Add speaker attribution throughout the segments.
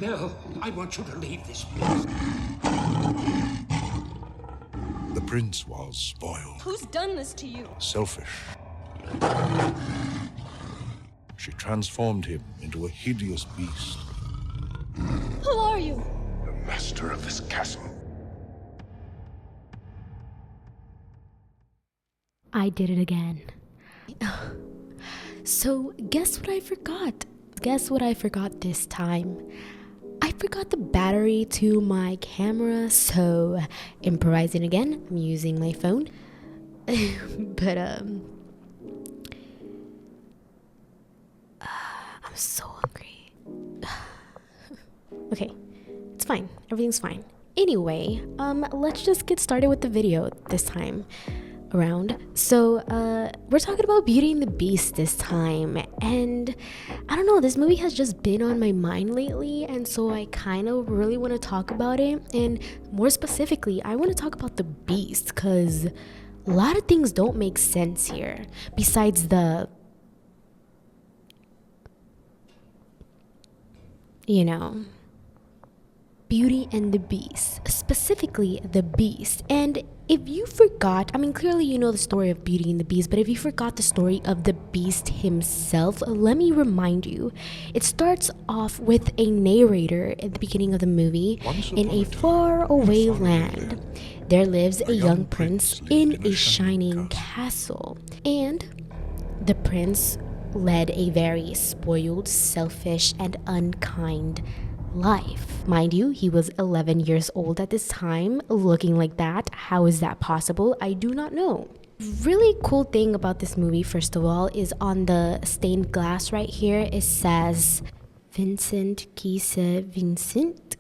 Speaker 1: No, I want you to leave this place.
Speaker 2: The prince was spoiled,
Speaker 3: Who's done this to you?
Speaker 2: selfish. She transformed him into a hideous beast.
Speaker 3: Who are you?
Speaker 2: The master of this castle.
Speaker 4: I did it again. So, guess what I forgot? Guess what I forgot this time? I forgot the battery to my camera, so improvising again. I'm using my phone. But I'm so hungry. Okay, it's fine. Everything's fine. Anyway, let's just get started with the video this time around. So we're talking about Beauty and the Beast this time, and I don't know, this movie has just been on my mind lately, and so I kind of really want to talk about it. And more specifically, I want to talk about the Beast, because a lot of things don't make sense here besides the, you know, Beauty and the Beast, specifically the Beast. And if you forgot, I mean, clearly you know the story of Beauty and the Beast, but if you forgot the story of the Beast himself, let me remind you. It starts off with a narrator at the beginning of the movie. In a faraway land, there lives a young prince in a shining castle. And the prince led a very spoiled, selfish, and unkind life. Mind you, he was 11 years old at this time, looking like that. How is that possible? I do not know. Really cool thing about this movie, first of all, is on the stained glass right here, it says Vincent Kise Vincent.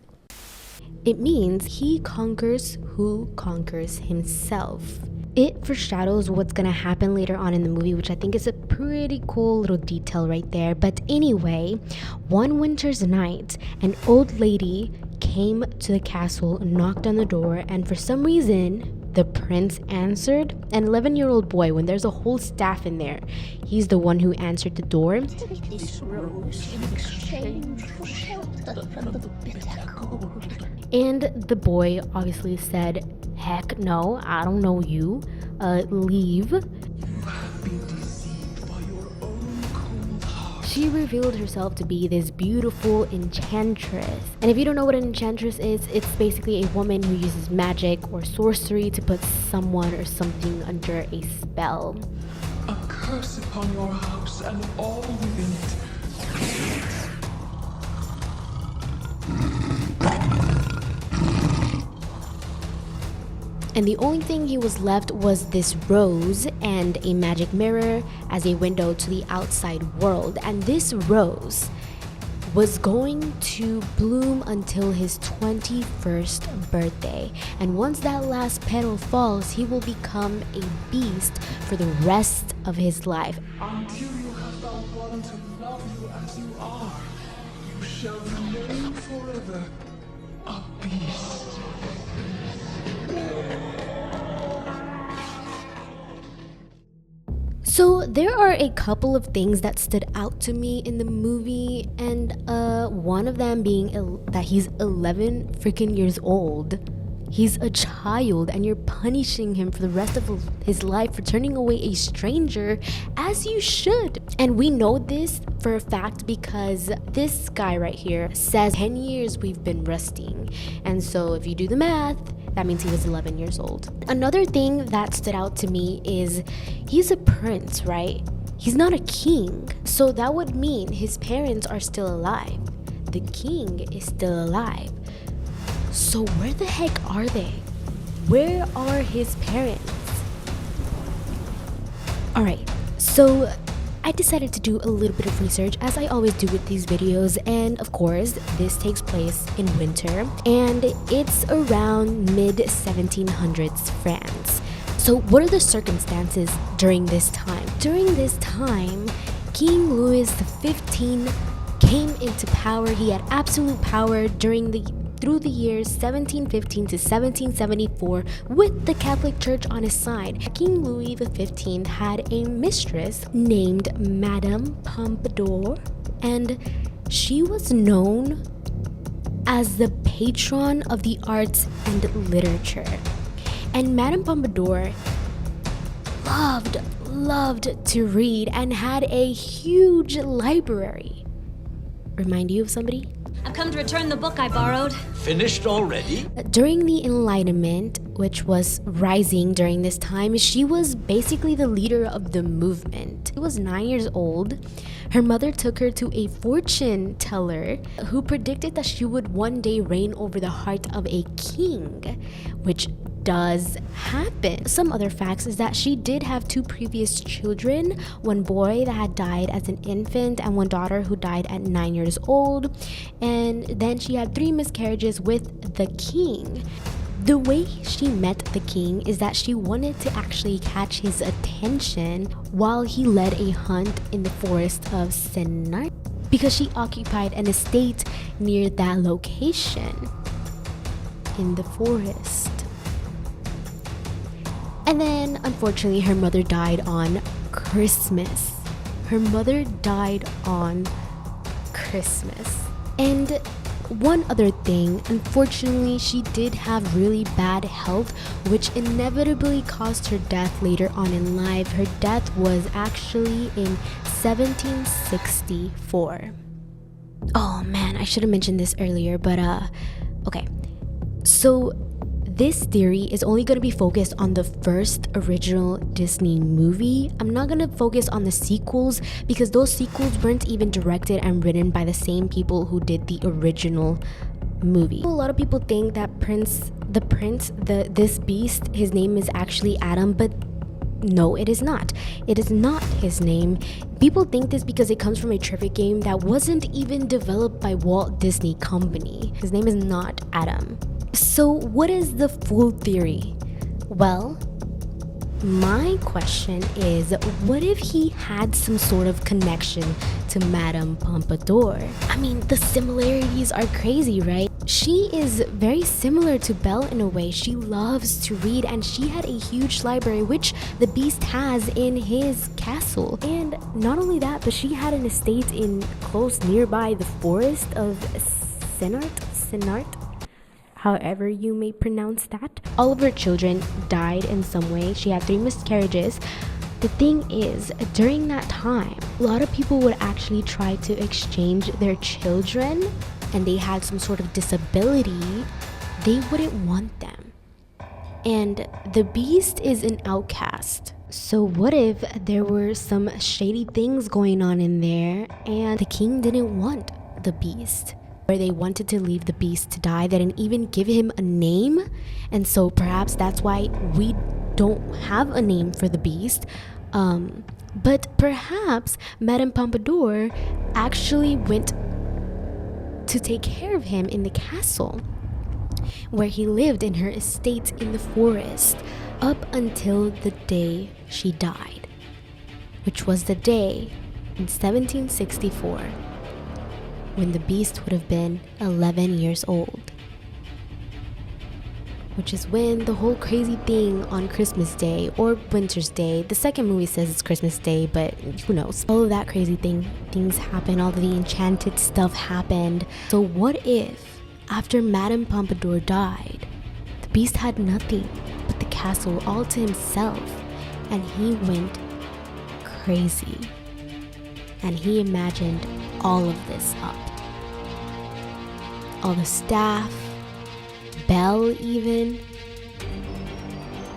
Speaker 4: It means he conquers who conquers himself. It foreshadows what's gonna happen later on in the movie, which I think is a pretty cool little detail right there. But anyway, one winter's night, an old lady came to the castle, knocked on the door, and for some reason, the prince answered. An 11-year-old boy, when there's a whole staff in there, he's the one who answered the door.
Speaker 3: This rose in exchange for shelter from the bitter cold.
Speaker 4: And the boy obviously said, "Heck no, I don't know you. Leave." She revealed herself to be this beautiful enchantress. And if you don't know what an enchantress is, it's basically a woman who uses magic or sorcery to put someone or something under a spell.
Speaker 5: A curse upon your house and all within it.
Speaker 4: And the only thing he was left was this rose and a magic mirror as a window to the outside world. And this rose was going to bloom until his 21st birthday. And once that last petal falls, he will become a beast for the rest of his life.
Speaker 5: Until you have found one to love you as you are, you shall remain forever a beast.
Speaker 4: So there are a couple of things that stood out to me in the movie, and one of them being that he's 11 freaking years old. He's a child, and you're punishing him for the rest of his life for turning away a stranger, as you should. And we know this for a fact because this guy right here says 10 years we've been resting. And so if you do the math, that means he was 11 years old. Another thing that stood out to me is he's a prince, right? He's not a king. So that would mean his parents are still alive. The king is still alive. So where the heck are they? Where are his parents? Alright, so I decided to do a little bit of research, as I always do with these videos, and of course this takes place in winter and it's around mid-1700s France. So what are the circumstances during this time? During this time, King Louis XV came into power. He had absolute power through the years 1715 to 1774 with the Catholic Church on his side. King Louis XV had a mistress named Madame Pompadour, and she was known as the patron of the arts and literature. And Madame Pompadour loved to read and had a huge library. Remind you of somebody?
Speaker 6: I've come to return the book I borrowed.
Speaker 7: Finished already?
Speaker 4: During the Enlightenment, which was rising during this time, she was basically the leader of the movement. She was 9 years old. Her mother took her to a fortune teller who predicted that she would one day reign over the heart of a king, which does happen. Some other facts is that she did have 2 previous children, one boy that had died as an infant and one daughter who died at 9 years old, and then she had 3 miscarriages with the king. The way she met the king is that she wanted to actually catch his attention while he led a hunt in the forest of Senart, because she occupied an estate near that location in the forest. And then, unfortunately, her mother died on Christmas. Her mother died on Christmas. And one other thing, unfortunately, she did have really bad health, which inevitably caused her death later on in life. Her death was actually in 1764. Oh man, I should have mentioned this earlier, but okay. So this theory is only going to be focused on the first original Disney movie. I'm not going to focus on the sequels because those sequels weren't even directed and written by the same people who did the original movie. A lot of people think that this beast, his name is actually Adam, but no, it is not. It is not his name. People think this because it comes from a trivia game that wasn't even developed by Walt Disney Company. His name is not Adam. So what is the full theory? Well, my question is, what if he had some sort of connection to Madame Pompadour? I mean, the similarities are crazy, right? She is very similar to Belle in a way. She loves to read and she had a huge library, which the Beast has in his castle. And not only that, but she had an estate in close nearby the forest of Senart, however you may pronounce that. All of her children died in some way. She had 3 miscarriages. The thing is, during that time, a lot of people would actually try to exchange their children, and they had some sort of disability. They wouldn't want them. And the Beast is an outcast. So what if there were some shady things going on in there and the king didn't want the Beast? Where they wanted to leave the Beast to die. They didn't even give him a name, and so perhaps that's why we don't have a name for the Beast. But perhaps Madame Pompadour actually went to take care of him in the castle where he lived in her estate in the forest up until the day she died, which was the day in 1764 when the Beast would have been 11 years old, which is when the whole crazy thing on Christmas Day or Winter's Day, the second movie says it's Christmas Day, but who knows, all of that crazy things happen, all of the enchanted stuff happened. So what if after Madame Pompadour died, the Beast had nothing but the castle all to himself, and he went crazy and he imagined all of this up. All the staff, Belle even.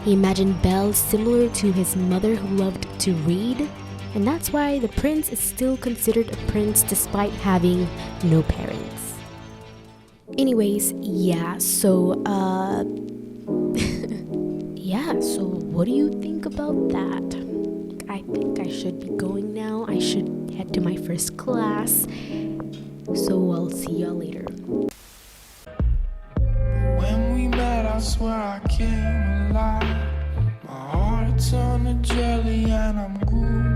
Speaker 4: He imagined Belle similar to his mother who loved to read, and that's why the prince is still considered a prince despite having no parents. Anyways, yeah, so so what do you think about that? I think I should be going now. I should head to my first class. So I'll see y'all later.
Speaker 5: When we met, I swear I came alive. My heart turned to jelly and I'm glued